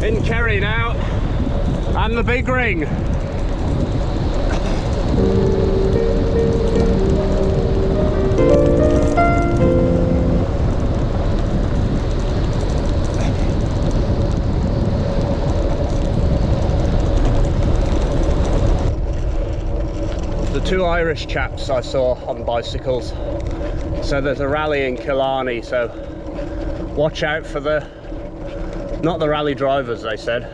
In Kerry now, and the big ring. The two Irish chaps I saw on bicycles. So there's a rally in Killarney, so watch out for the, not the rally drivers, they said,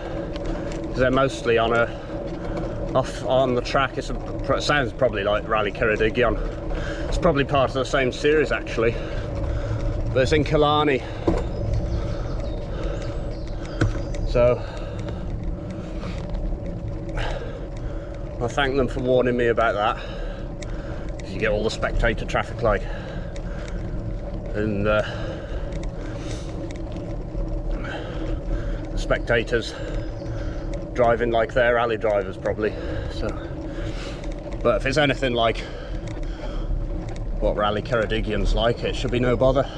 because they're mostly on off on the track. It sounds probably like Rally Ceredigion. It's probably part of the same series actually, but it's in Killarney. So I thank them for warning me about that, because you get all the spectator traffic like, and the spectators driving like they're rally drivers probably. So, but if it's anything like what Rally Ceredigion's like, it should be no bother.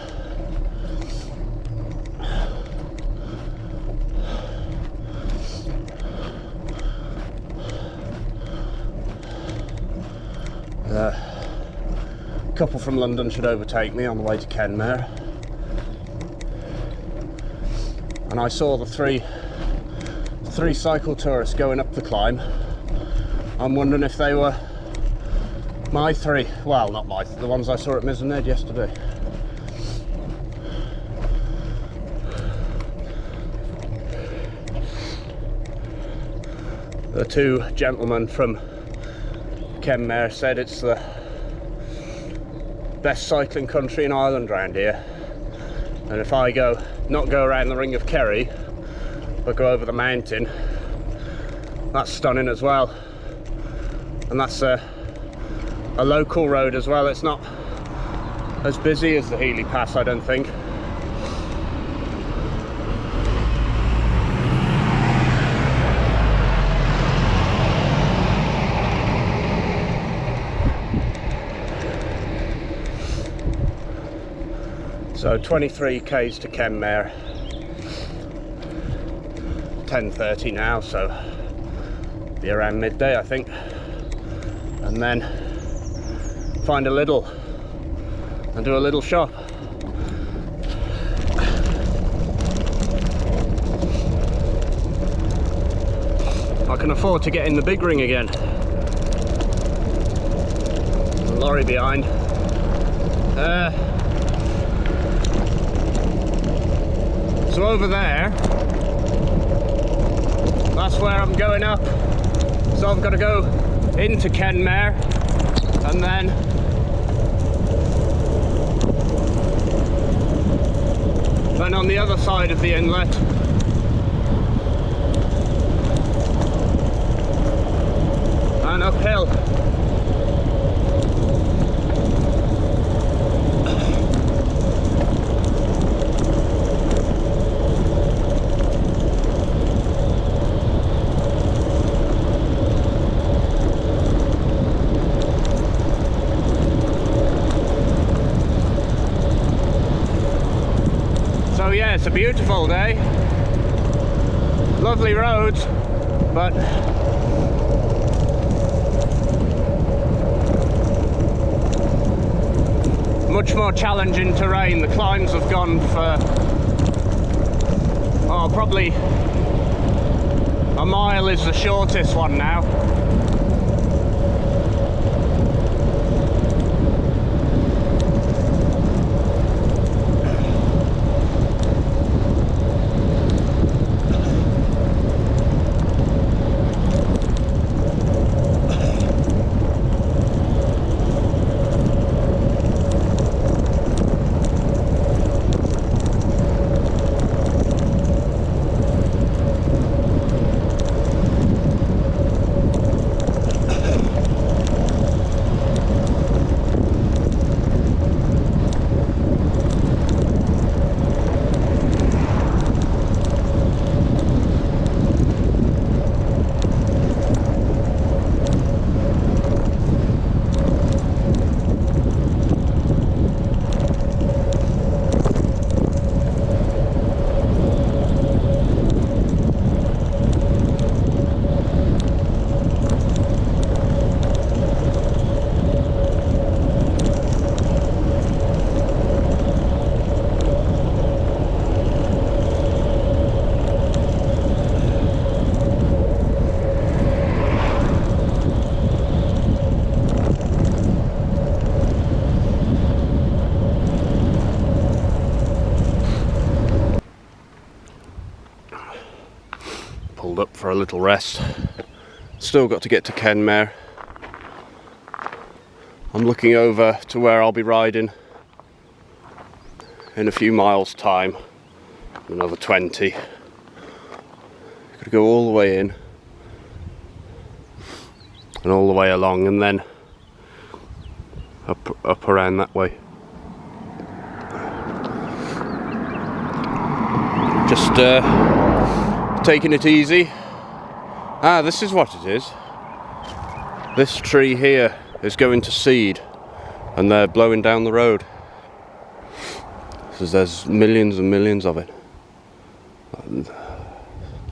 A couple from London should overtake me on the way to Kenmare, and I saw the three cycle tourists going up the climb. I'm wondering if they were my three, well, not my, the ones I saw at Mizzenhead yesterday. The two gentlemen from Kenmare said it's the best cycling country in Ireland round here, and if I not go around the Ring of Kerry but go over the mountain, that's stunning as well. And that's a local road as well. It's not as busy as the Healy Pass, I don't think. So 23 k's to Kenmare, 10:30 now, so be around midday I think, and then find a Lidl and do a little shop. I can afford to get in the big ring again. The lorry behind. So over there, that's where I'm going up. So I've got to go into Kenmare and then on the other side of the inlet and uphill. Yeah, it's a beautiful day, lovely roads, but much more challenging terrain. The climbs have gone for probably a mile is the shortest one now. pulled up for a little rest. Still got to get to Kenmare. I'm looking over to where I'll be riding in a few miles time. Another 20. Got to go all the way in and all the way along, and then up around that way. Just taking it easy. This is what it is. This tree here is going to seed, and they're blowing down the road. So there's millions and millions of it.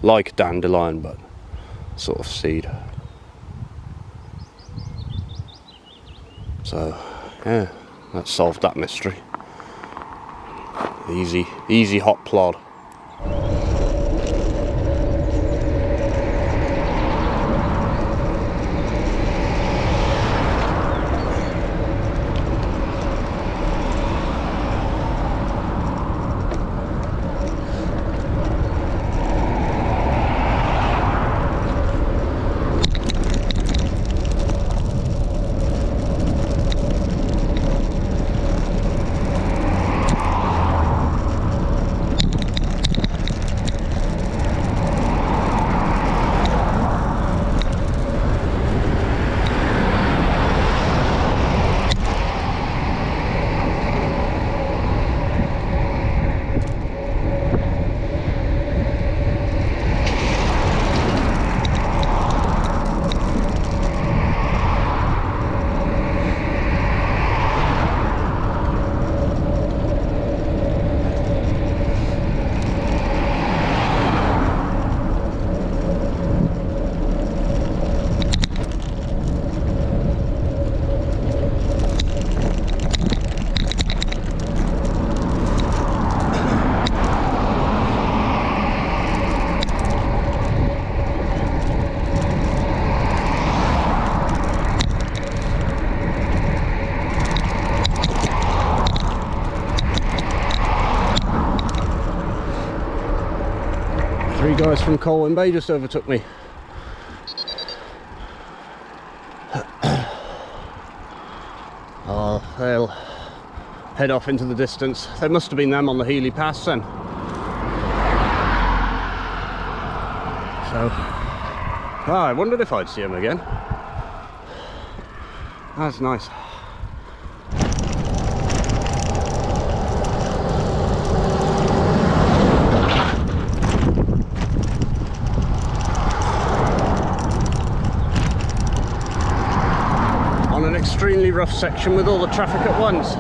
Like dandelion, but sort of seed. So yeah, that solved that mystery. Easy hot plod. Three guys from Colwyn Bay just overtook me. Oh, they'll head off into the distance. They must have been them on the Healy Pass then. So, I wondered if I'd see them again. That's nice. Extremely rough section with all the traffic at once.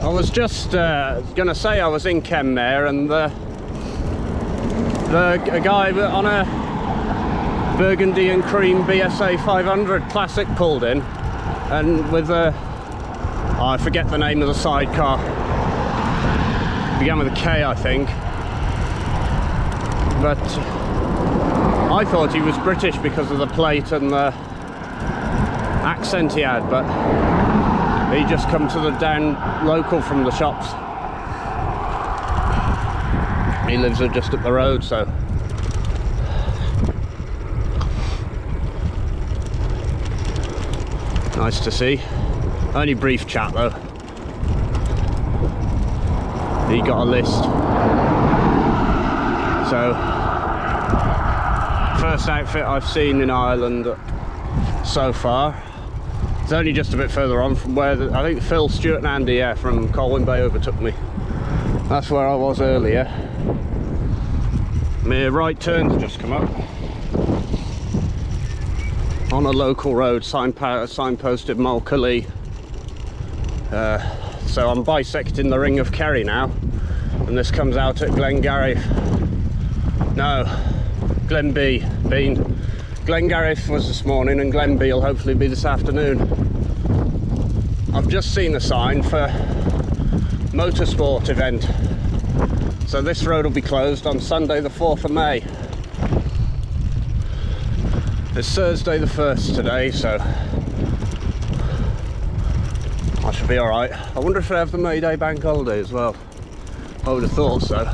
I was just gonna say I was in Kenmare, and a guy on a burgundy and cream BSA 500 Classic pulled in, and with a I forget the name of the sidecar. Began with a K, I think. But I thought he was British because of the plate and the accent he had, but he just come to the down local from the shops. He lives just up the road, so nice to see. Only brief chat though. He got a list. So, first outfit I've seen in Ireland so far. It's only just a bit further on from where I think Phil, Stuart and Andy from Colwyn Bay overtook me. That's where I was earlier. My right turn's just come up. On a local road, signposted Mulcahy. So I'm bisecting the Ring of Kerry now, and this comes out at Glengarriff. No, Glenbeigh. Glengarriff was this morning, and Glenbeigh will hopefully be this afternoon. I've just seen a sign for motorsport event, so this road will be closed on Sunday the 4th of May. It's Thursday the 1st today, so I should be alright. I wonder if they have the May Day bank holiday as well. I would have thought so.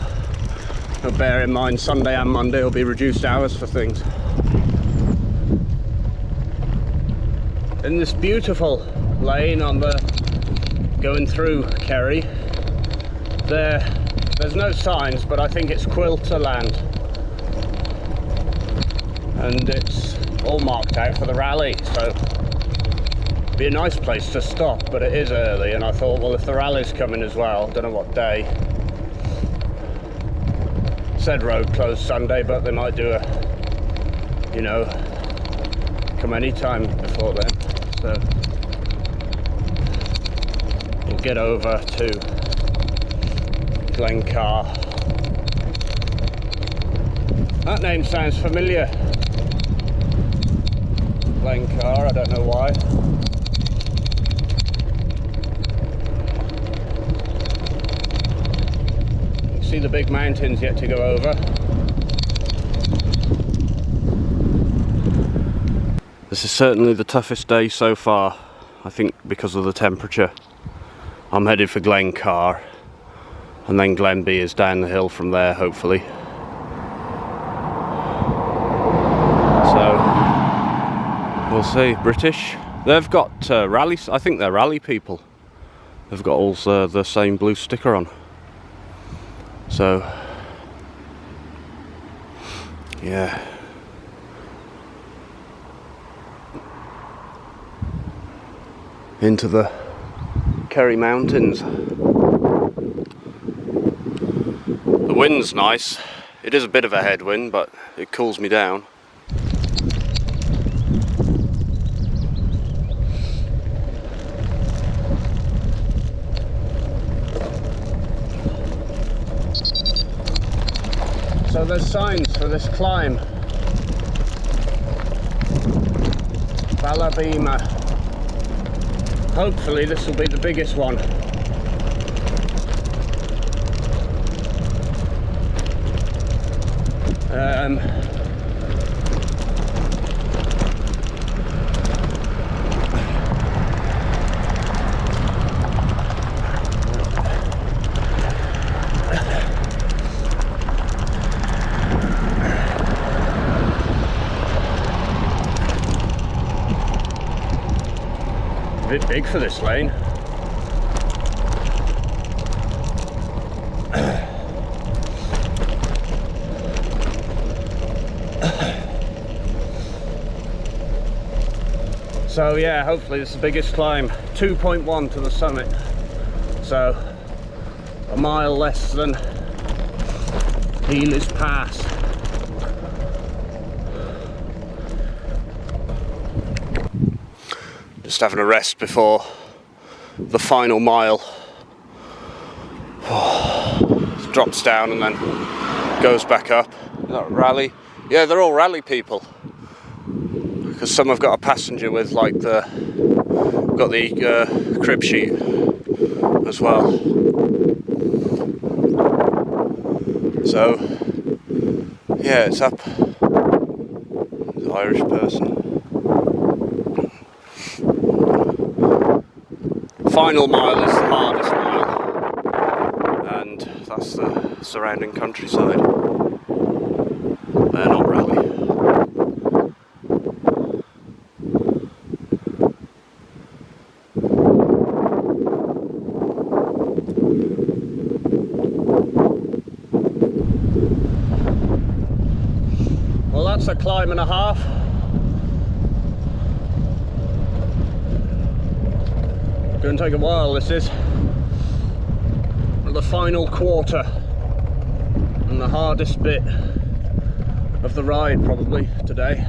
But bear in mind, Sunday and Monday will be reduced hours for things. In this beautiful lane on the going through Kerry, there's no signs, but I think it's Quilter land, and it's all marked out for the rally, so it'd be a nice place to stop. But it is early, and I thought, well, if the rally's coming as well, don't know what day. Said road closed Sunday, but they might do a, you know, come any time before then. So we'll get over to Glengarriff. That name sounds familiar. Glengarriff, I don't know why. You see the big mountains yet to go over. This is certainly the toughest day so far, I think, because of the temperature. I'm headed for Glengarriff, and then Glenbeigh is down the hill from there, hopefully. So we'll see. British, they've got rallies. I think they're rally people. They've got all the same blue sticker on. So yeah. Into the Kerry Mountains. The wind's nice. It is a bit of a headwind, but it cools me down. So there's signs for this climb. Ballaghbeama. Hopefully this will be the biggest one. A bit big for this lane. So yeah, hopefully this is the biggest climb. 2.1 to the summit, so a mile less than Healy Pass. Just having a rest before the final mile. It drops down and then goes back up. Is that rally? Yeah, they're all rally people. Because some have got a passenger with like the crib sheet as well. So yeah, it's up. There's an Irish person. Final mile is the hardest mile, and that's the surrounding countryside. They're not rally. Well, that's a climb and a half. Going to take a while, this is. The final quarter and the hardest bit of the ride probably today.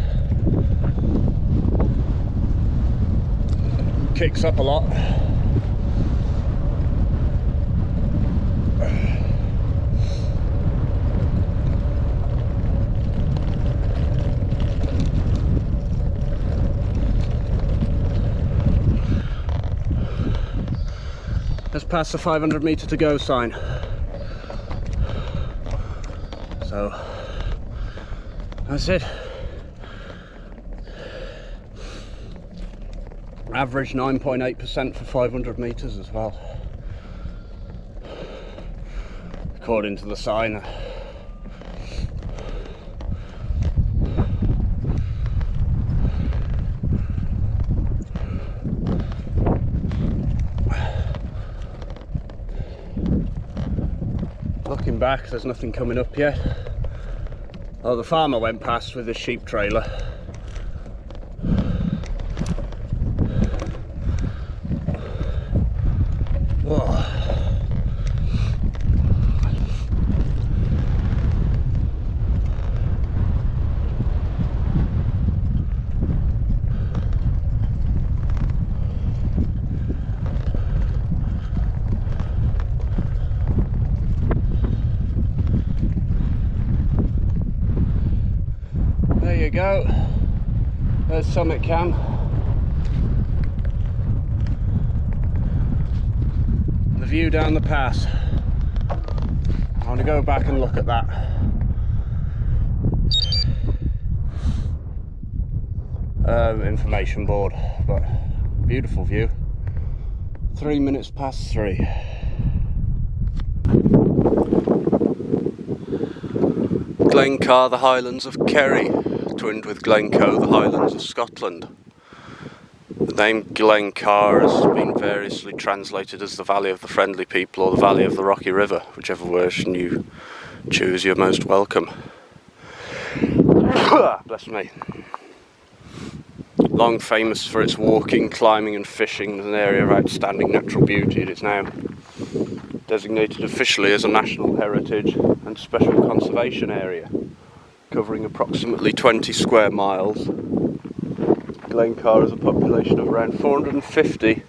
Kicks up a lot. Let's pass the 500 metre to go sign. So that's it. Average 9.8% for 500 metres as well, according to the sign. Looking back, there's nothing coming up yet. Oh, the farmer went past with his sheep trailer. Whoa. There you go. There's Summit Cam. The view down the pass. I want to go back and look at that. Information board, but beautiful view. 3 minutes past 3. Glengarriff, the Highlands of Kerry, twinned with Glencoe, the Highlands of Scotland. The name Glengarriff has been variously translated as the Valley of the Friendly People or the Valley of the Rocky River. Whichever version you choose, you're most welcome. Bless me. Long famous for its walking, climbing and fishing, an area of outstanding natural beauty. It is now designated officially as a National Heritage and Special Conservation Area, covering approximately 20 square miles. Glengarriff has a population of around 450,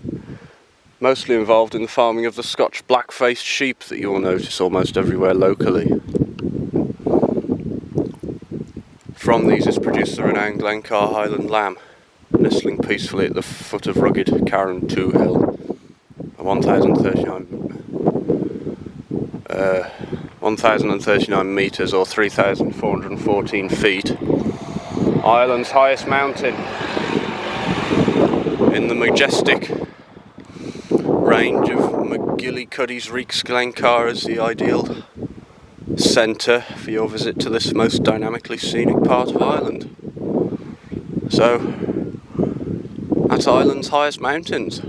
mostly involved in the farming of the Scotch black-faced sheep that you will notice almost everywhere locally. From these is produced the renowned Glengarriff Highland lamb, nestling peacefully at the foot of rugged Carron 2 Hill, a 1,039 metres or 3,414 feet, Ireland's highest mountain, in the majestic range of McGillycuddy's Reeks. Glengarriff is the ideal centre for your visit to this most dynamically scenic part of Ireland. So, that's Ireland's highest mountains.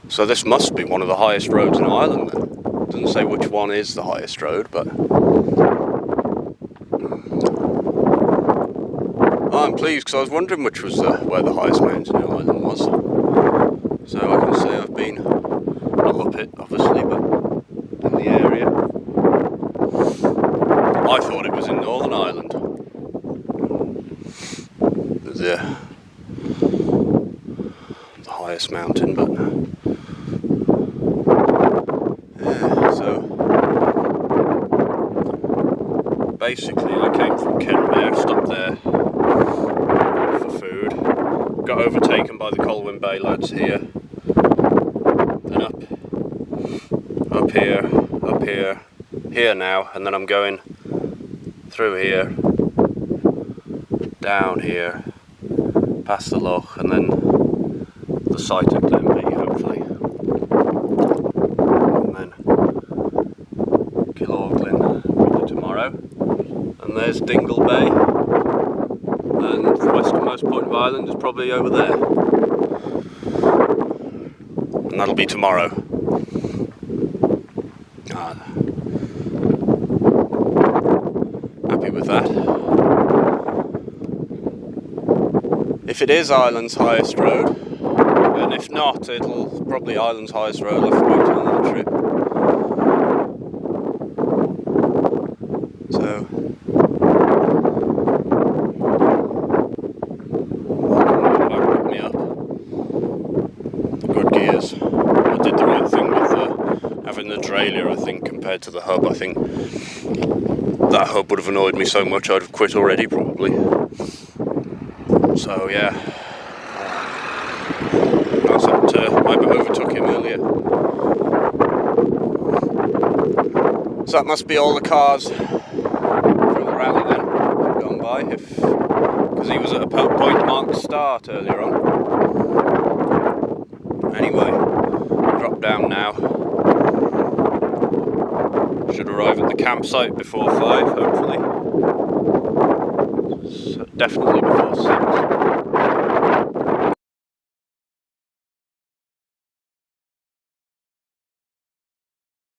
So this must be one of the highest roads in Ireland then. It doesn't say which one is the highest road, but I'm pleased because I was wondering which was where the highest mountain in Ireland was. So I can say I've been, not up it obviously, but in the area. I thought it was in Northern Ireland. The highest mountain, but yeah, so basically I came from Kenmare, stopped there for food, got overtaken by the Colwyn Bay lads here, then up here now, and then I'm going through here, down here, past the loch, and then the site at Glenbeigh hopefully, and then Kilorglin tomorrow, and there's Dingle Bay, and the westernmost point of Ireland is probably over there, and that'll be tomorrow. Happy with that. If it is Ireland's highest road, and if not, it'll probably Ireland's highest road. I'll have to wait till another trip. So, that picked me up. Good gears. I did the right thing with having the derailleur, I think, compared to the hub. I think that hub would have annoyed me so much I'd have quit already, probably. So yeah, I overtook him earlier. So that must be all the cars from the rally then, gone by because he was at a point marked start earlier on. Anyway, drop down now. Should arrive at the campsite before 5, hopefully. So definitely before 6.